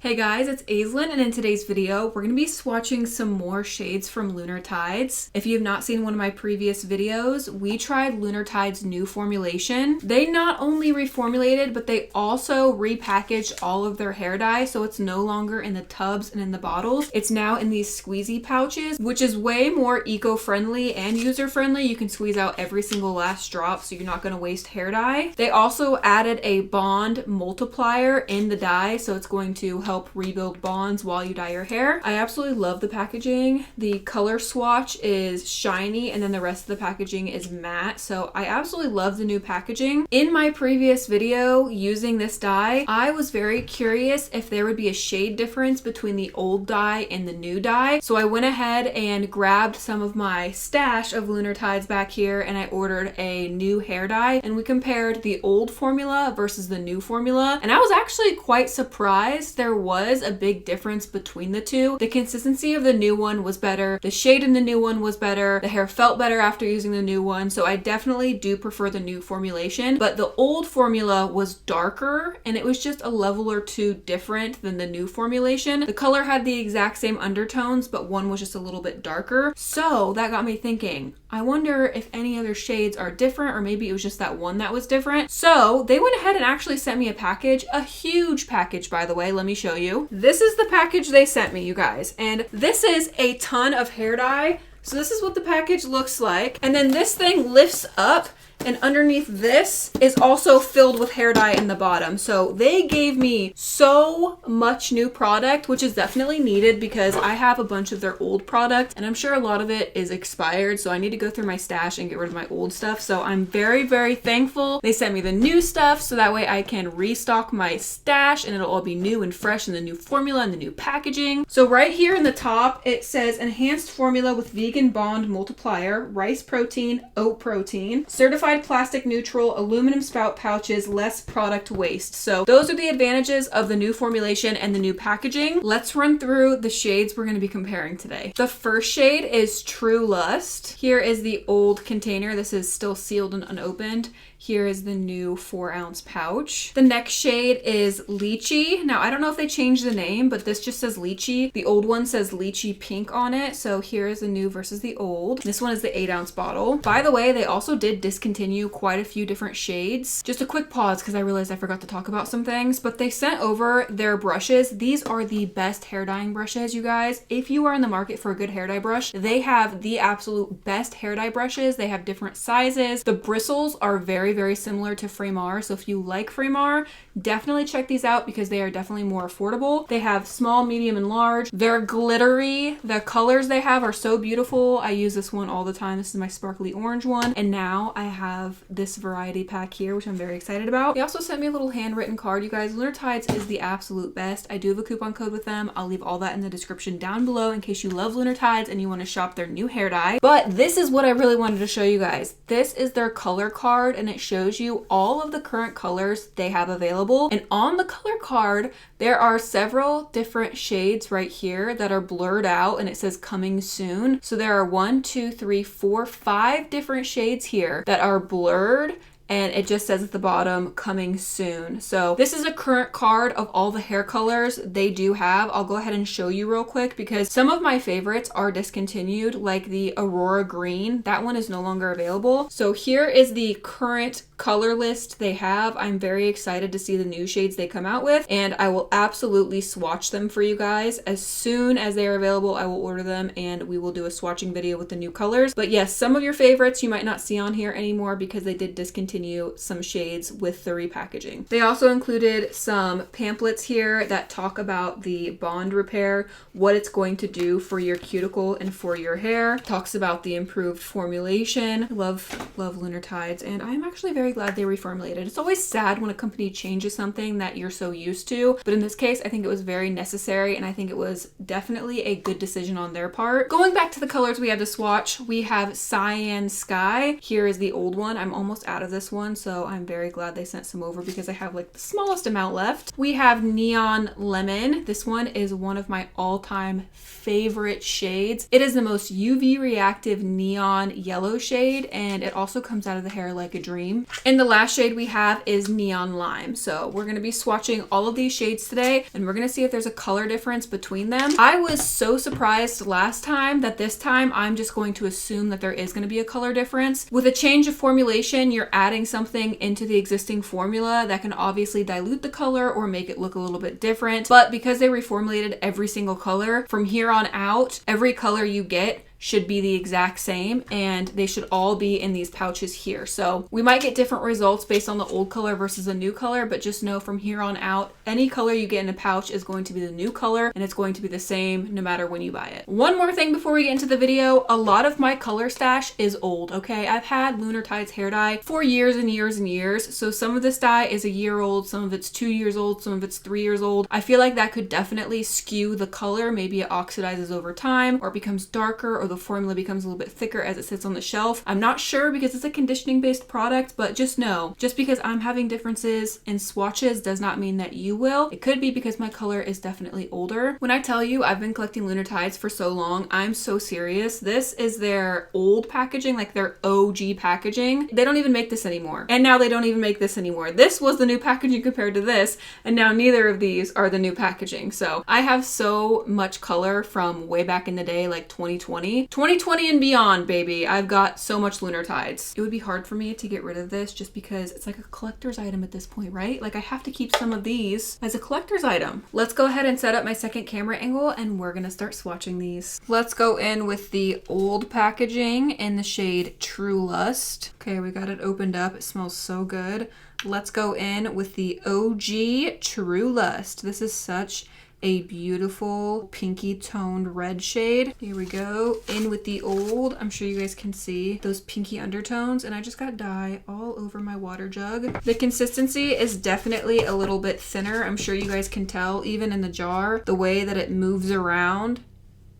Hey guys, it's Aislinn, and in today's video, we're going to be swatching some more shades from Lunar Tides. If you have not seen one of my previous videos, we tried Lunar Tides' new formulation. They not only reformulated, but they also repackaged all of their hair dye, so it's no longer in the tubs and in the bottles. It's now in these squeezy pouches, which is way more eco-friendly and user-friendly. You can squeeze out every single last drop, so you're not going to waste hair dye. They also added a bond multiplier in the dye, so it's going to help rebuild bonds while you dye your hair. I absolutely love the packaging. The color swatch is shiny and then the rest of the packaging is matte. So I absolutely love the new packaging. In my previous video using this dye, I was very curious if there would be a shade difference between the old dye and the new dye. So I went ahead and grabbed some of my stash of Lunar Tides back here and I ordered a new hair dye and we compared the old formula versus the new formula. And I was actually quite surprised there was a big difference between the two. The consistency of the new one was better. The shade in the new one was better. The hair felt better after using the new one. So I definitely do prefer the new formulation, but the old formula was darker and it was just a level or two different than the new formulation. The color had the exact same undertones, but one was just a little bit darker. So that got me thinking, I wonder if any other shades are different, or maybe it was just that one that was different. So they went ahead and actually sent me a package, a huge package, by the way. Let me show you. This is the package they sent me, you guys. And this is a ton of hair dye. So this is what the package looks like. And then this thing lifts up, and underneath this is also filled with hair dye in the bottom. So they gave me so much new product, which is definitely needed because I have a bunch of their old product and I'm sure a lot of it is expired. So I need to go through my stash and get rid of my old stuff. So I'm very, very thankful they sent me the new stuff so that way I can restock my stash and it'll all be new and fresh in the new formula and the new packaging. So right here in the top, it says enhanced formula with vegan bond multiplier, rice protein, oat protein, certified plastic neutral, aluminum spout pouches, less product waste. So those are the advantages of the new formulation and the new packaging. Let's run through the shades we're going to be comparing today. The first shade is True Lust. Here is the old container. This is still sealed and unopened. Here is the new 4-ounce pouch. The next shade is Lychee. Now, I don't know if they changed the name, but this just says Lychee. The old one says Lychee Pink on it. So here is the new versus the old. This one is the 8-ounce bottle. By the way, they also did discontinue quite a few different shades. Just a quick pause because I realized I forgot to talk about some things, but they sent over their brushes. These are the best hair dyeing brushes, you guys. If you are in the market for a good hair dye brush, they have the absolute best hair dye brushes. They have different sizes. The bristles are very, very similar to Fremar. So if you like Fremar, definitely check these out because they are definitely more affordable. They have small, medium, and large. They're glittery. The colors they have are so beautiful. I use this one all the time. This is my sparkly orange one. And now I have this variety pack here, which I'm very excited about. They also sent me a little handwritten card, you guys. Lunar Tides is the absolute best. I do have a coupon code with them. I'll leave all that in the description down below in case you love Lunar Tides and you want to shop their new hair dye. But this is what I really wanted to show you guys. This is their color card and it shows you all of the current colors they have available. And on the color card, there are several different shades right here that are blurred out and it says coming soon. So there are 5 different shades here that are blurred. And it just says at the bottom, coming soon. So this is a current card of all the hair colors they do have. I'll go ahead and show you real quick because some of my favorites are discontinued, like the Aurora Green. That one is no longer available. So here is the current color list they have. I'm very excited to see the new shades they come out with, and I will absolutely swatch them for you guys. As soon as they are available, I will order them and we will do a swatching video with the new colors. But yes, some of your favorites you might not see on here anymore because they did discontinue some shades with the repackaging. They also included some pamphlets here that talk about the bond repair, what it's going to do for your cuticle and for your hair. Talks about the improved formulation. Love Lunar Tides, and I'm actually very glad they reformulated. It's always sad when a company changes something that you're so used to, but in this case, I think it was very necessary, and I think it was definitely a good decision on their part. Going back to the colors we had to swatch, we have Cyan Sky. Here is the old one. I'm almost out of this this one, so I'm very glad they sent some over because I have like the smallest amount left. We have Neon Lemon. This one is one of my all-time favorite shades. It is the most UV reactive neon yellow shade, and it also comes out of the hair like a dream. And the last shade we have is Neon Lime. So we're going to be swatching all of these shades today, and we're going to see if there's a color difference between them. I was so surprised last time that this time I'm just going to assume that there is going to be a color difference. With a change of formulation, you're adding something into the existing formula that can obviously dilute the color or make it look a little bit different. But because they reformulated every single color, from here on out, every color you get should be the exact same, and they should all be in these pouches here. So we might get different results based on the old color versus a new color, but just know from here on out, any color you get in a pouch is going to be the new color, and it's going to be the same no matter when you buy it. One more thing before we get into the video, a lot of my color stash is old, okay? I've had Lunar Tides hair dye for years and years and years, so some of this dye is a year old, some of it's 2 years old, some of it's 3 years old. I feel like that could definitely skew the color. Maybe it oxidizes over time, or it becomes darker, or the formula becomes a little bit thicker as it sits on the shelf. I'm not sure because it's a conditioning based product, but just know, just because I'm having differences in swatches does not mean that you will. It could be because my color is definitely older. When I tell you I've been collecting Lunar Tides for so long, I'm so serious. This is their old packaging, like their OG packaging. They don't even make this anymore. And now they don't even make this anymore. This was the new packaging compared to this, and now neither of these are the new packaging. So I have so much color from way back in the day, like 2020 and beyond, baby. I've got so much Lunar Tides. It would be hard for me to get rid of this just because it's like a collector's item at this point, right? Like I have to keep some of these as a collector's item. Let's go ahead and set up my second camera angle, and we're gonna start swatching these. Let's go in with the old packaging in the shade True Lust. Okay, we got it opened up. It smells so good. Let's go in with the OG True Lust. This is such a beautiful pinky toned red shade. Here we go. In with the old. I'm sure you guys can see those pinky undertones, and I just got dye all over my water jug. The consistency is definitely a little bit thinner. I'm sure you guys can tell even in the jar, the way that it moves around.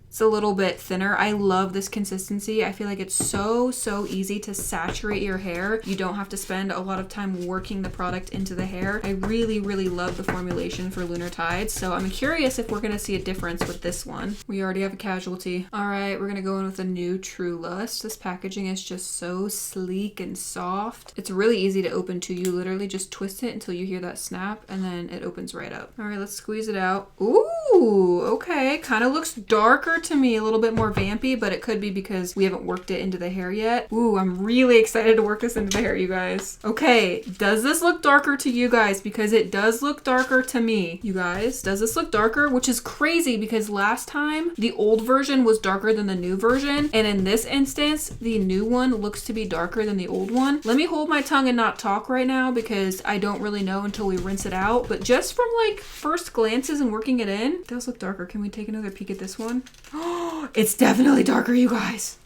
It's a little bit thinner. I love this consistency. I feel like it's so easy to saturate your hair. You don't have to spend a lot of time working the product into the hair. I really love the formulation for Lunar Tides. So I'm curious if we're gonna see a difference with this one. We already have a casualty. All right, we're gonna go in with a new True Lust. This packaging is just so sleek and soft. It's really easy to open too. You literally just twist it until you hear that snap, and then it opens right up. All right, let's squeeze it out. Ooh, okay. Kind of looks darker to me, a little bit more vampy, but it could be because we haven't worked it into the hair yet. Ooh, I'm really excited to work this into the hair, you guys. Okay, does this look darker to you guys? Because it does look darker to me. You guys, does this look darker? Which is crazy because last time the old version was darker than the new version, and in this instance, the new one looks to be darker than the old one. Let me hold my tongue and not talk right now because I don't really know until we rinse it out, but just from like first glances and working it in, it does look darker. Can we take another peek at this one? Oh, it's definitely darker, you guys.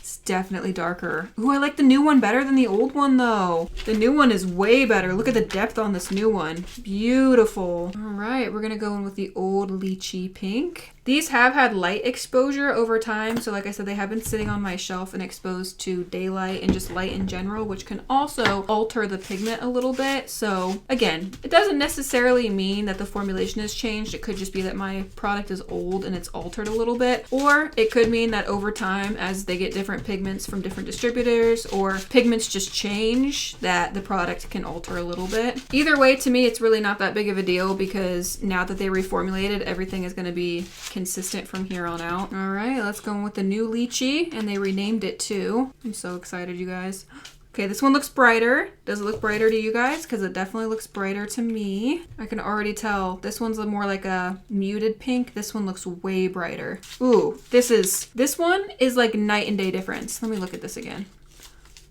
It's definitely darker. Ooh, I like the new one better than the old one though. The new one is way better. Look at the depth on this new one. Beautiful. All right, we're gonna go in with the old lychee pink. These have had light exposure over time. So like I said, they have been sitting on my shelf and exposed to daylight and just light in general, which can also alter the pigment a little bit. So again, it doesn't necessarily mean that the formulation has changed. It could just be that my product is old and it's altered a little bit. Or it could mean that over time, as they get different pigments from different distributors or pigments just change, that the product can alter a little bit. Either way, to me, it's really not that big of a deal because now that they reformulated, everything is going to be consistent from here on out. All right, let's go in with the new lychee, and they renamed it too. I'm so excited, you guys. Okay, this one looks brighter. Does it look brighter to you guys? Because it definitely looks brighter to me. I can already tell. This one's more like a muted pink. This one looks way brighter. Ooh, this one is like night and day difference. Let me look at this again.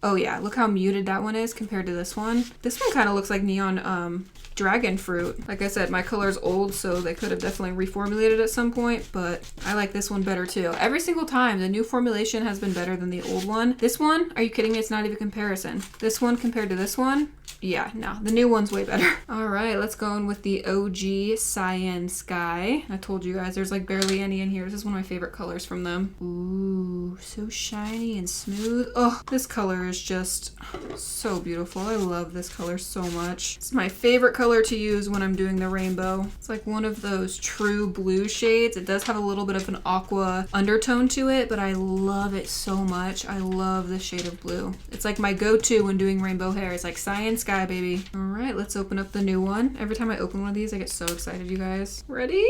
Oh yeah, look how muted that one is compared to this one. This one kind of looks like neon dragon fruit. Like I said, my color's old, so they could have definitely reformulated at some point, but I like this one better too. Every single time, the new formulation has been better than the old one. This one, are you kidding me? It's not even a comparison. This one compared to this one, yeah, no, the new one's way better. All right, let's go in with the OG Cyan Sky. I told you guys there's like barely any in here. This is one of my favorite colors from them. Ooh, so shiny and smooth. Oh, this color is just so beautiful. I love this color so much. It's my favorite color to use when I'm doing the rainbow. It's like one of those true blue shades. It does have a little bit of an aqua undertone to it, but I love it so much. I love this shade of blue. It's like my go-to when doing rainbow hair. It's like Cyan Sky, baby. All right, let's open up the new one. Every time I open one of these, I get so excited, you guys. Ready?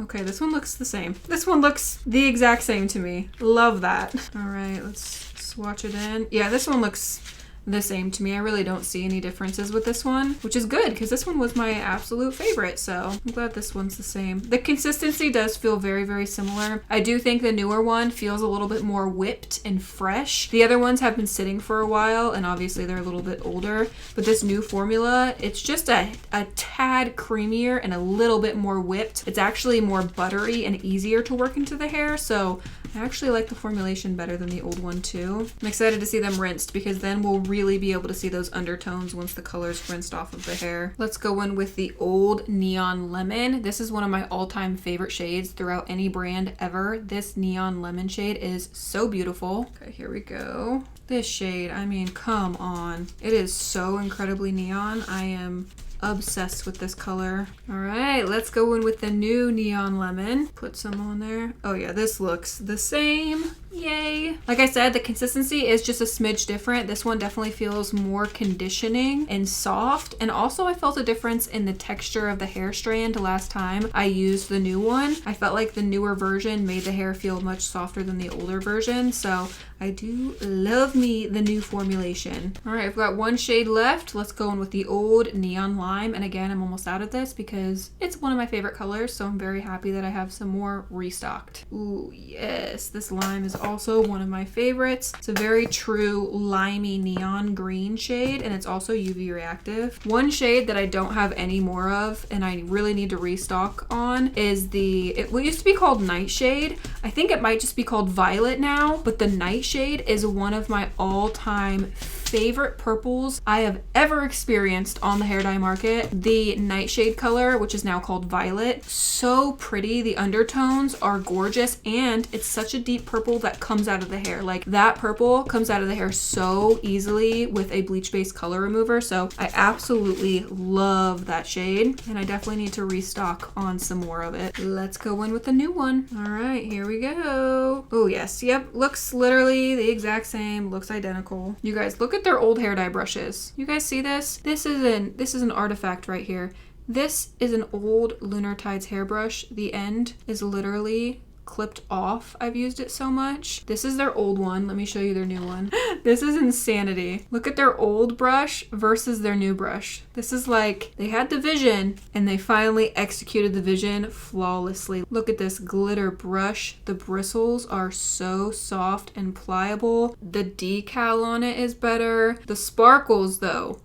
Okay, this one looks the same. This one looks the exact same to me. Love that. All right, let's swatch it in. Yeah, this one looks the same to me. I really don't see any differences with this one, which is good because this one was my absolute favorite. So I'm glad this one's the same. The consistency does feel very, very similar. I do think the newer one feels a little bit more whipped and fresh. The other ones have been sitting for a while and obviously they're a little bit older, but this new formula, it's just a tad creamier and a little bit more whipped. It's actually more buttery and easier to work into the hair. So I actually like the formulation better than the old one too. I'm excited to see them rinsed because then we'll really be able to see those undertones once the color's rinsed off of the hair. Let's go in with the old Neon Lemon. This is one of my all-time favorite shades throughout any brand ever. This Neon Lemon shade is so beautiful. Okay, here we go. This shade, I mean, come on. It is so incredibly neon. I am obsessed with this color. All right, let's go in with the new Neon Lemon. Put some on there. Oh yeah, this looks the same. Yay. Like I said, the consistency is just a smidge different. This one definitely feels more conditioning and soft. And also I felt a difference in the texture of the hair strand last time I used the new one. I felt like the newer version made the hair feel much softer than the older version. So I do love me the new formulation. All right, I've got one shade left. Let's go in with the old Neon Lime. And again, I'm almost out of this because it's one of my favorite colors. So I'm very happy that I have some more restocked. Ooh, yes, this lime is also one of my favorites. It's a very true limey neon green shade and it's also UV reactive. One shade that I don't have any more of and I really need to restock on is it used to be called Nightshade. I think it might just be called Violet now, but the Nightshade is one of my all-time favorite purples I have ever experienced on the hair dye market. The Nightshade color, which is now called Violet, so pretty. The undertones are gorgeous and it's such a deep purple that comes out of the hair. Like that purple comes out of the hair so easily with a bleach-based color remover. So I absolutely love that shade and I definitely need to restock on some more of it. Let's go in with the new one. All right, here we go. Oh yes, yep, looks literally the exact same, looks identical. You guys, look at their old hair dye brushes. You guys see this? This is an artifact right here. This is an old Lunar Tides hairbrush. The end is literally clipped off. I've used it so much. This is their old one. Let me show you their new one. This is insanity. Look at their old brush versus their new brush. This is like they had the vision and they finally executed the vision flawlessly. Look at this glitter brush. The bristles are so soft and pliable. The decal on it is better. The sparkles though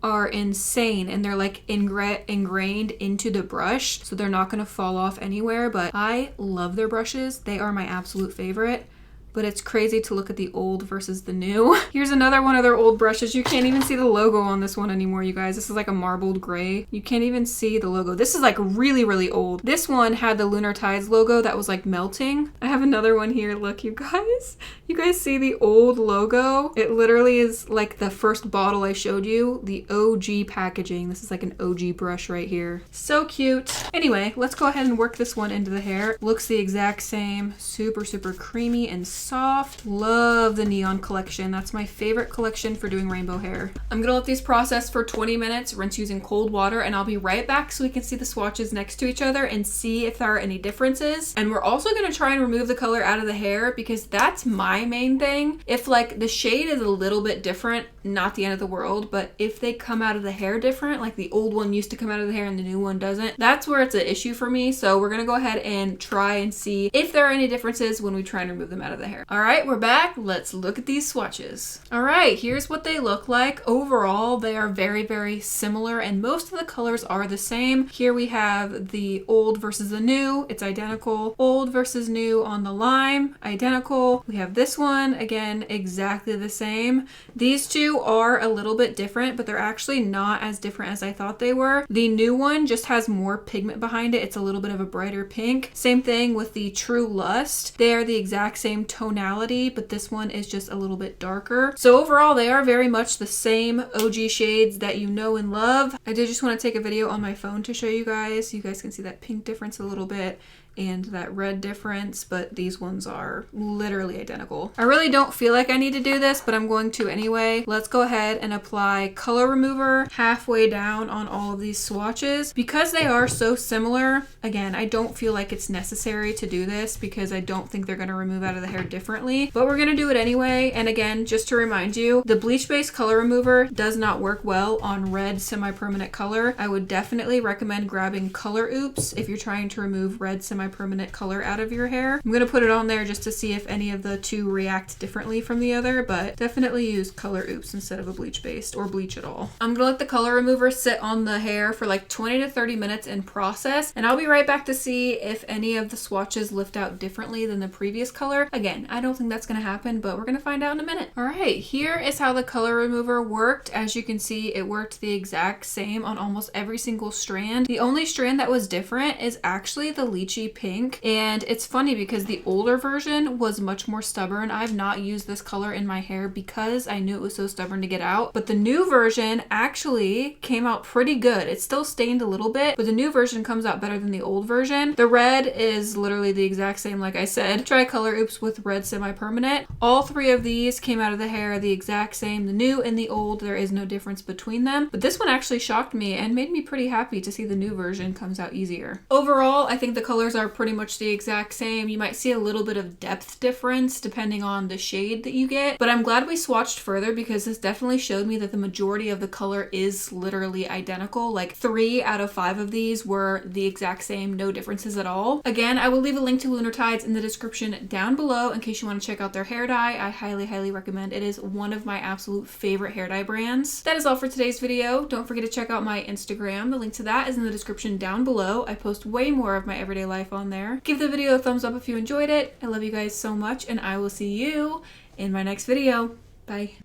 are insane and they're like ingrained into the brush, so they're not going to fall off anywhere. But I love their brushes. They are my absolute favorite. But it's crazy to look at the old versus the new. Here's another one of their old brushes. You can't even see the logo on this one anymore, you guys. This is like a marbled gray. You can't even see the logo. This is like really, really old. This one had the Lunar Tides logo that was like melting. I have another one here. Look, you guys. You guys see the old logo? It literally is like the first bottle I showed you. The OG packaging. This is like an OG brush right here. So cute. Anyway, let's go ahead and work this one into the hair. Looks the exact same. Super, super creamy and soft. Love the neon collection. That's my favorite collection for doing rainbow hair. I'm gonna let these process for 20 minutes, rinse using cold water, and I'll be right back so we can see the swatches next to each other and see if there are any differences. And we're also gonna try and remove the color out of the hair because that's my main thing. If like the shade is a little bit different, not the end of the world, but if they come out of the hair different, like the old one used to come out of the hair and the new one doesn't, that's where it's an issue for me. So we're gonna go ahead and try and see if there are any differences when we try and remove them out of the hair. hair. All right, we're back. Let's look at these swatches. All right, here's what they look like. Overall, they are very, very similar and most of the colors are the same. Here we have the old versus the new. It's identical. Old versus new on the lime, identical. We have this one, again, exactly the same. These two are a little bit different, but they're actually not as different as I thought they were. The new one just has more pigment behind it. It's a little bit of a brighter pink. Same thing with the True Lust. They are the exact same tonality, but this one is just a little bit darker. So overall, they are very much the same OG shades that you know and love. I did just want to take a video on my phone to show you guys. You guys can see that pink difference a little bit and that red difference, but these ones are literally identical. I really don't feel like I need to do this, but I'm going to anyway. Let's go ahead and apply color remover halfway down on all of these swatches. Because they are so similar, again, I don't feel like it's necessary to do this because I don't think they're gonna remove out of the hair differently, but we're gonna do it anyway. And again, just to remind you, the bleach-based color remover does not work well on red semi-permanent color. I would definitely recommend grabbing Color Oops if you're trying to remove red semi-permanent color out of your hair. I'm gonna put it on there just to see if any of the two react differently from the other, but definitely use Color Oops instead of a bleach based or bleach at all. I'm gonna let the color remover sit on the hair for like 20 to 30 minutes in process, and I'll be right back to see if any of the swatches lift out differently than the previous color. Again, I don't think that's gonna happen, but we're gonna find out in a minute. All right, here is how the color remover worked. As you can see, it worked the exact same on almost every single strand. The only strand that was different is actually the lychee pink, and it's funny because the older version was much more stubborn. I've not used this color in my hair because I knew it was so stubborn to get out, but the new version actually came out pretty good. It's still stained a little bit, but the new version comes out better than the old version. The red is literally the exact same, like I said. Try Color Oops with red semi-permanent. All three of these came out of the hair the exact same. The new and the old, there is no difference between them, but this one actually shocked me and made me pretty happy to see the new version comes out easier. Overall, I think the colors are pretty much the exact same. You might see a little bit of depth difference depending on the shade that you get, but I'm glad we swatched further because this definitely showed me that the majority of the color is literally identical. Like 3 out of 5 of these were the exact same, no differences at all. Again, I will leave a link to Lunar Tides in the description down below in case you want to check out their hair dye. I highly, highly recommend. It is one of my absolute favorite hair dye brands. That is all for today's video. Don't forget to check out my Instagram. The link to that is in the description down below. I post way more of my everyday life on there. Give the video a thumbs up if you enjoyed it. I love you guys so much, and I will see you in my next video. Bye.